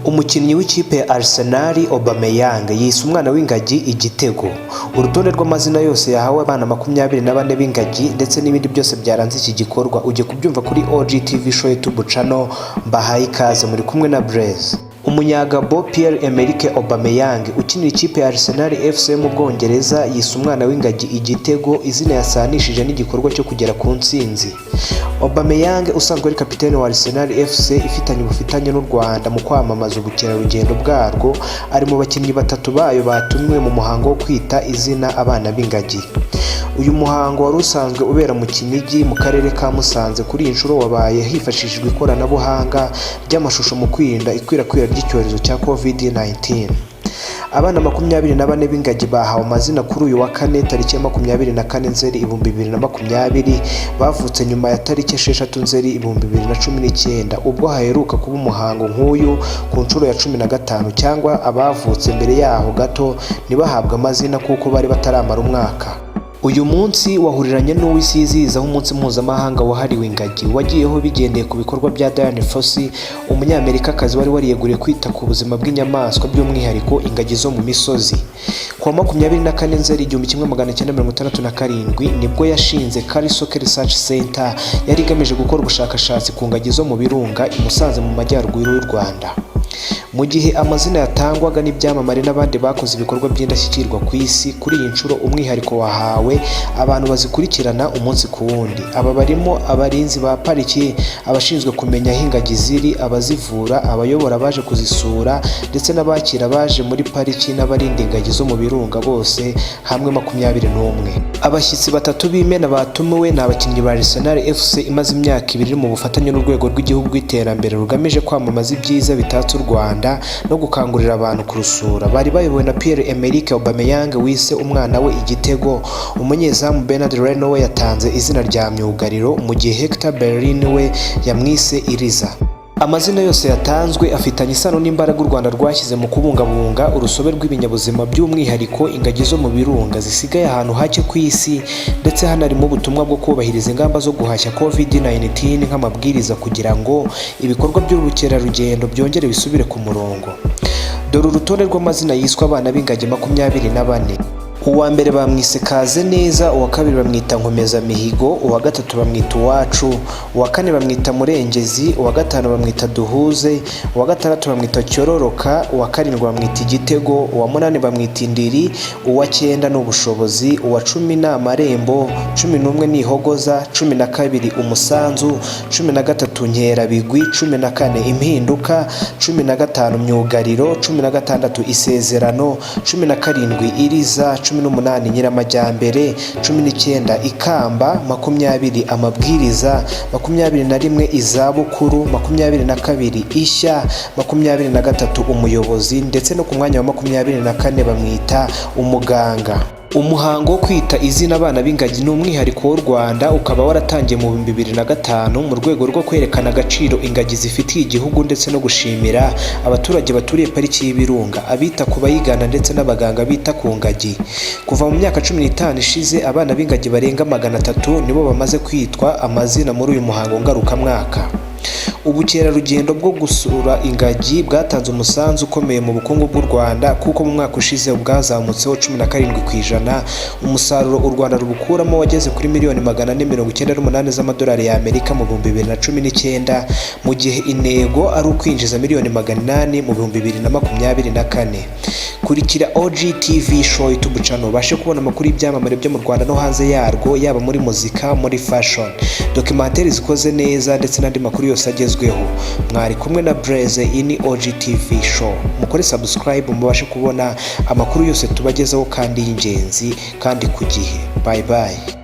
Umukinnyi w'ikipe ya Arsenal Aubameyang yise umwana w'ingagi igitego. Urutonde rw'amazina yose yahawe abana 24 b'ingagi ndetse n'ibindi byose byaranze iki gikorwa ujye kubyumva kuri IGITEGO YouTube channel. Mbahaye ikaze muri kumwe na Blaze. Umunyagabo Pierre-Emerick Aubameyang ukinira ikipe ya Arsenal FC mu Bwongereza yise umwana w'ingagi igitego, izina yasanishije n'igikorwa cyo kugera ku ntsinzi. Aubameyang usanzwe ari kapiteni wa Arsenal FC ifitanye ubufitanye n'u Rwanda mu kwamamaza ubukerarugendo bwarwo, ari mu bakinnyi batatu bayo batumwe mu muhango wo kwita izina abana b'ingagi. Uyu muhango wari usanzwe ubera mu Kinigi mu karere ka Musanze. Kuri iyi nshuro wabaye hifashishijwe ikoranabuhanga ry'amashusho mu kwirinda ikwirakwira ry'icyorezo cya COVID-19. Abana 24 b'ingagi bahawe amazina kuri uyu wa kane tariki ya 24 Nzeri 2020, bavutse nyuma ya tariki 6 Nzeri 2019 ubwo haheruka kuba umuhango nk'uyu ku nshuro ya 15, cyangwa abavutse mbere yaho gato ntibahabwe amazina kuko bari bataramara umwaka. Uyu munsi wahuriranye n'uw'isi yizihizaho umunsi mpuzamahanga wahariwe ingagi, wagiyeho bigendeye ku bikorwa bya Diane Fossey, umunyamerikakazi wari wariyeguriye kwita ku buzima bw'inyamaswa by'umwihariko ingagi zo mu misozi. Kuwa 24 Nzeri 1967 nibwo yashinze Karisoke Research Center yari igamije gukora ubushakashatsi ku ngagi zo mu birunga i Musanze mu majyaruguru y'u Rwanda. Mu gihe amazina yatangwaga n'ibyamamare n'abandi bakoze ibikorwa by'indashyikirwa ku isi, kuri iyi nshuro umwihariko wahawe abantu bazikurikirana umunsi ku wundi. Aba barimo abarinzi ba pariki, abashinzwe kumenya aho ingagi ziri, abazivura, abayobora baje kuzisura ndetse n'abakira baje muri pariki n'abarinda ingagi zo mu birunga, bose hamwe 21. Abashyitsi batatu b'imena batumiwe ni abakinnyi ba Arsenal FC imaze imyaka 2 mu bufatanye n'urwego rw'igihugu rw'iterambere rugamije kwamamaza ibyiza bitatse u Rwanda no gukangurira abantu kurusura. Bari bayobowe na Pierre-Emerick Aubameyang wise umwana we igitego. Umunyezamu Bernard Reno we yatanze izina rya myugariro, mu gihe Hector Bellerin we yamwise Iriza. Amazina yose yatanzwe afitanye isano n'imbaraga u Rwanda rwashyize mu kubungabunga urusobe rw'ibinyabuzima by'umwihariko ingagi zo mu birunga zisigaye ahantu hake ku isi, ndetse hanarimo ubutumwa bwo kubahiriza ingamba zo guhashya COVID-19 nk'amabwiriza kugira ngo ibikorwa by'ubukerarugendo byongere bisubire ku murongo. Dore urutonde rw'amazina yiswe abana b'ingagi 24. Uwa mbere bamwise Kaze Neza, uwa kabiri bamwita Nkomeza Mihigo, uwa gatatu bamwita Uwacu, uwa kane bamwita Murengezi, uwa gatanu bamwita Duhuze, uwa gatandatu bamwita Cyororoka, uwa karindwi bamwita Igitego, uwa munani bamwita Indiri, uwa 9 ni Ubushobozi, uwa 10 ni Amarembo, 11 ni Ihogoza, 12 Umusanzu, 13 Nkerabigwi, 14 Impinduka, 15 Myugariro, 16 Isezerano, 17 Iriza, 18 Nyiramajyambere, 19 Ikamba, 20 Amabwiriza, 21 Izabukuru, 22 Ishya, 23 Umuyobozi, ndetse no ku mwanya wa 24 bamwita Umuganga. Umuhango wo kwita izina abana b'ingagi ni umwihariko w'u Rwanda, ukaba waratangiye mu 2005 mu rwego rwo kwerekana agaciro ingagi zifitiye igihugu ndetse no gushimira abaturage baturiye pariki y'ibirunga, abita ku bayigana ndetse n'abaganga bita ku ngagi. Kuva mu myaka 15 ishize abana b'ingagi barenga 300 nibo bamaze kwitwa amazina muri uyu muhango ngarukamwaka. Ubukerarugendo bwo gusura ingagi bwatanze umusanzu ukomeye mu bukungu bw'u Rwanda, kuko mu mwaka ushize bwazamutseho 17%. Umusaruro u Rwanda rubukuramo wageze kuri miliyoni 498 z'amadolari y'Amerika mu 2019, mu gihe intego ari ukwinjiza miliyoni 800 mu 2024. Kurikira IGITEGO YouTube channel ubashe kubona amakuru y'ibyamamare byo mu Rwanda no hanze yarwo, yaba muri muzika, muri fashion, documentaire zikoze neza ndetse n'andi makuru yose agezweho. Mwari kumwe na Blaze, ini IGITEGO. Mukore subscribe mubashe kubona amakuru yose tubagezaho kandi y'ingenzi kandi ku gihe. Bye bye.